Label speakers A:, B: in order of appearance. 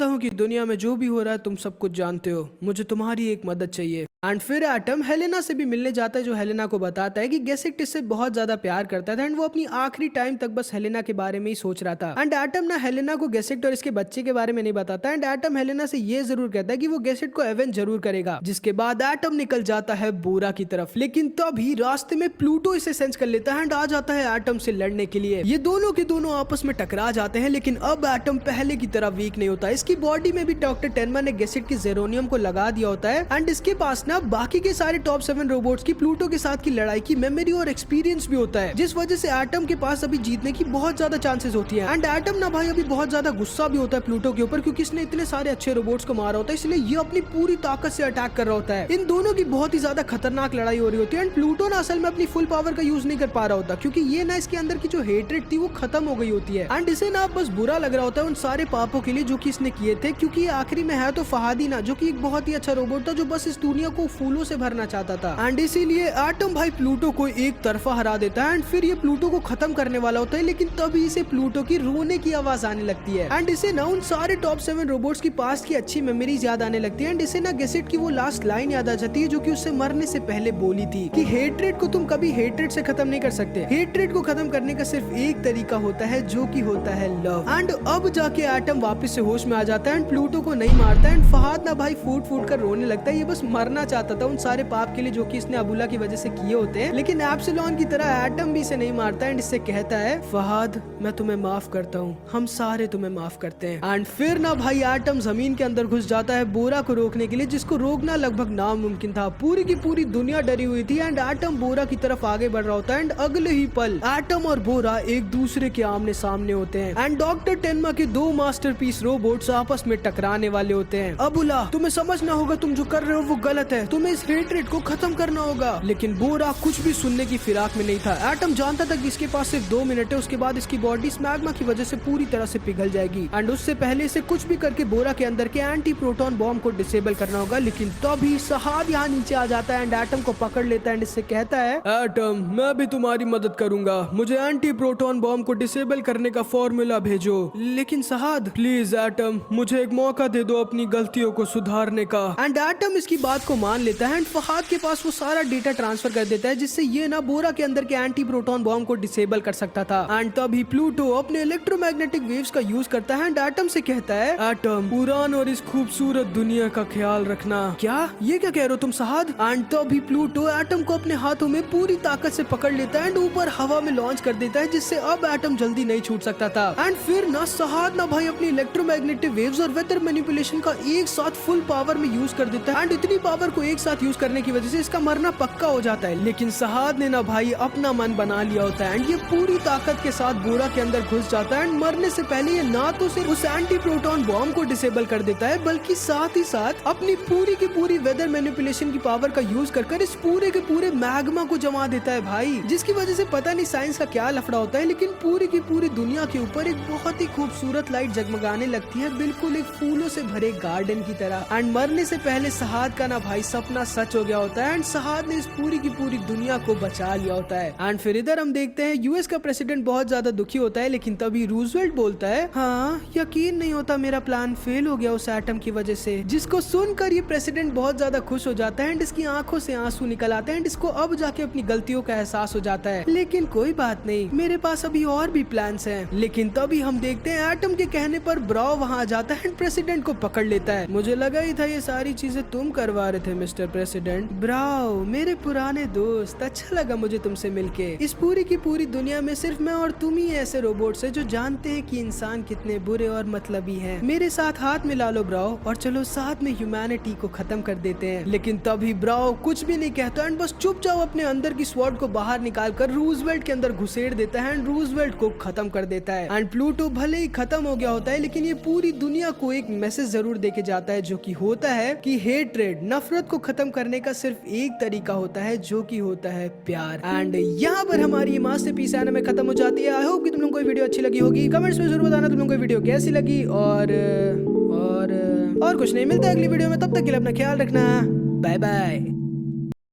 A: जानता हूँ कि दुनिया में जो भी हो रहा है तुम सब कुछ जानते हो, मुझे तुम्हारी एक मदद चाहिए। एंड फिर एटम हेलेना से भी मिलने जाता है, जो हेलेना को बताता है कि गेसिट इससे बहुत ज्यादा प्यार करता था एंड वो अपनी आखिरी टाइम तक बस हेलेना के बारे में ही सोच रहा था। एंड एटम ना हेलेना को गेसिट और इसके बच्चे के बारे में नहीं बताता एंड एटम हेलेना से ये जरूर कहता है कि वो गेसिट को एवेंज जरूर करेगा। जिसके बाद एटम निकल जाता है बोरा की तरफ, लेकिन तभी रास्ते में प्लूटो इसे सेंस कर लेता है एंड आ जाता है एटम से लड़ने के लिए। ये दोनों के दोनों आपस में टकरा जाते हैं, लेकिन अब एटम पहले की तरह वीक नहीं होता। इसकी बॉडी में भी डॉक्टर टेनमा ने गेसिट की जेरोनियम को लगा दिया होता है एंड इसके पास ना बाकी के सारे टॉप 7 रोबोट्स की प्लूटो के साथ की लड़ाई की मेमोरी और एक्सपीरियंस भी होता है, जिस वजह से एटम के पास अभी जीतने की बहुत ज्यादा चांसेस होती है। एंड एटम ना भाई अभी बहुत ज्यादा गुस्सा भी होता है प्लूटो के ऊपर, क्योंकि इसने इतने सारे अच्छे रोबोट्स को मारा होता है, इसलिए ये अपनी पूरी ताकत से अटैक कर रहा होता है। इन दोनों की बहुत ही ज्यादा खतरनाक लड़ाई हो रही होती है एंड प्लूटो ना असल में अपनी फुल पावर का यूज नहीं कर पा रहा होता, क्योंकि ये ना इसके अंदर की जो हेट्रेड थी वो खत्म हो गई होती है। एंड इसे ना बस बुरा लग रहा होता है उन सारे पापों के लिए जो कि इसने किए थे, क्योंकि ये आखिरी में है तो फहादी ना, जो कि एक बहुत ही अच्छा रोबोट था जो बस इस दुनिया को फूलों से भरना चाहता था। एंड इसीलिए एटम भाई प्लूटो को एक तरफा हरा देता है एंड फिर ये प्लूटो को खत्म करने वाला होता है, लेकिन तभी इसे प्लूटो की रोने की आवाज आने लगती है एंड इसे ना उन सारे टॉप 7 रोबोट्स की पास्ट की अच्छी मेमोरीज याद आने लगती है एंड इसे ना गेसिट की वो लास्ट लाइन याद आ जाती है जो कि उससे मरने से पहले बोली थी कि हेट्रेड को तुम कभी हेट्रेड से खत्म नहीं कर सकते, हेट्रेड को खत्म करने का सिर्फ एक तरीका होता है जो कि होता है लव। एंड अब जाके एटम वापस से होश में आ जाता है एंड प्लूटो को नहीं मारता एंड फहाद ना भाई फूट फूट कर रोने लगता है। ये बस मरना चाहता था उन सारे पाप के लिए जो कि इसने अबुला की वजह से किए होते हैं, लेकिन एप्सिलॉन की तरह एटम भी इसे नहीं मारता एंड इससे कहता है फहाद मैं तुम्हें माफ करता हूँ, हम सारे तुम्हें माफ करते हैं। एंड फिर ना भाई एटम जमीन के अंदर घुस जाता है बोरा को रोकने के लिए, जिसको रोकना लगभग नामुमकिन था। पूरी की पूरी दुनिया डरी हुई थी एंड एटम बोरा की तरफ आगे बढ़ रहा होता है एंड अगले ही पल एटम और बोरा एक दूसरे के आमने सामने होते हैं एंड डॉक्टर टेनमा के 2 मास्टरपीस रोबोट्स आपस में टकराने वाले होते हैं। अबुला तुम्हें समझना होगा तुम जो कर रहे हो वो गलत है, तुम्हें इस हेट्रेड को खत्म करना होगा। लेकिन बोरा कुछ भी सुनने की फिराक में नहीं था। एटम जानता था कि इसके पास सिर्फ 2 मिनट है, उसके बाद इसकी बॉडी मैग्मा की वजह से पूरी तरह से पिघल जाएगी एंड उससे पहले इसे कुछ भी करके बोरा के अंदर के एंटी प्रोटॉन बॉम्ब को डिसेबल करना होगा। लेकिन तभी सहाद यहाँ नीचे आ जाता है एंड एटम को पकड़ लेता है एंड इससे कहता है एटम मैं भी तुम्हारी मदद करूंगा, मुझे एंटी प्रोटॉन बॉम्ब को डिसेबल करने का फॉर्मूला भेजो। लेकिन सहाद प्लीज एटम मुझे एक मौका दे दो अपनी गलतियों को सुधारने का। एंड एटम इसकी बात को मान लेता है एंड फहाद के पास वो सारा डेटा ट्रांसफर कर देता है, जिससे ये ना बोरा के अंदर के एंटी प्रोटॉन बॉम्ब को डिसेबल कर सकता था। एंड तभी प्लूटो अपने इलेक्ट्रोमैग्नेटिक वेव्स का यूज करता है एंड एटम से कहता है एटम पुरान और इस खूबसूरत दुनिया का ख्याल रखना। क्या ये क्या कह रहे हो तुम सहाद? एंड तभी प्लूटो एटम को अपने हाथों में पूरी ताकत से पकड़ लेता है एंड ऊपर हवा में लॉन्च कर देता है, जिससे अब एटम जल्दी नहीं छूट सकता था। एंड फिर ना सहाद ना भाई अपनी इलेक्ट्रोमैग्नेटिक वेव्स और वेदर मैनिपुलेशन का एक साथ फुल पावर में यूज कर देता है एंड इतनी पावर को एक साथ यूज करने की वजह से इसका मरना पक्का हो जाता है। लेकिन सहाद ने ना भाई अपना मन बना लिया होता है एंड ये पूरी ताकत के साथ बोरा के अंदर घुस जाता है एंड मरने से पहले ये ना तो सिर्फ उस एंटी प्रोटॉन बॉम्ब को डिसेबल कर देता है, बल्कि साथ ही साथ अपनी पूरी की पूरी वेदर मैनिपुलेशन की पावर का यूज कर इस पूरे के पूरे मैग्मा को जमा देता है भाई, जिसकी वजह से पता नहीं साइंस का क्या लफड़ा होता है, लेकिन पूरी की पूरी दुनिया के ऊपर एक बहुत ही खूबसूरत लाइट जगमगाने लगती है, बिल्कुल एक फूलों से भरे गार्डन की तरह। एंड मरने से पहले सहाद का ना भाई सपना सच हो गया होता है एंड सहाद ने इस पूरी की पूरी दुनिया को बचा लिया होता है। एंड फिर इधर हम देखते हैं यूएस का प्रेसिडेंट बहुत ज्यादा दुखी होता है, लेकिन तभी रूजवेल्ट बोलता है हाँ यकीन नहीं होता मेरा प्लान फेल हो गया उस एटम की वजह से। जिसको सुनकर ये प्रेसिडेंट बहुत ज्यादा खुश हो जाता है एंड इसकी आंखों से आंसू निकल आते हैं एंड इसको अब जाके अपनी गलतियों का एहसास हो जाता है। लेकिन कोई बात नहीं, मेरे पास अभी और भी प्लान्स हैं। लेकिन तभी हम देखते हैं एटम के कहने पर ब्राउ वहाँ आ जाता है एंड प्रेसिडेंट को पकड़ लेता है। मुझे लगा ही था ये सारी चीजें तुम करवा रहे थे मिस्टर प्रेसिडेंट। ब्राउ मेरे पुराने दोस्त, अच्छा लगा मुझे तुमसे मिलके। इस पूरी की पूरी दुनिया में सिर्फ मैं और तुम ही ऐसे रोबोट्स हैं जो जानते हैं कि इंसान कितने बुरे और मतलबी हैं। मेरे साथ हाथ मिला लो ब्राउ और चलो साथ में ह्यूमैनिटी को खत्म कर देते हैं। लेकिन तभी ब्राउ कुछ भी नहीं कहता एंड बस चुपचाप अपने अंदर की स्वॉर्ड को बाहर निकाल कर रूजवेल्ट के अंदर घुसेड़ देता है एंड रूजवेल्ट को खत्म कर देता है। एंड प्लूटो भले ही खत्म हो गया होता है, लेकिन ये पूरी दुनिया को एक मैसेज जरूर देके जाता है, जो कि होता है कि हेट्रेड नफरत को खत्म करने का सिर्फ एक तरीका होता है, जो कि होता है प्यार। एंड यहाँ पर हमारी मास्टरपीस एनिमे खत्म हो जाती है। आई होप कि तुम लोगों को वीडियो अच्छी लगी होगी। कमेंट्स में जरूर बताना तुम लोगों को वीडियो कैसी लगी और कुछ नहीं, मिलता है अगली वीडियो में। तब तक के लिए अपना ख्याल रखना। Bye bye.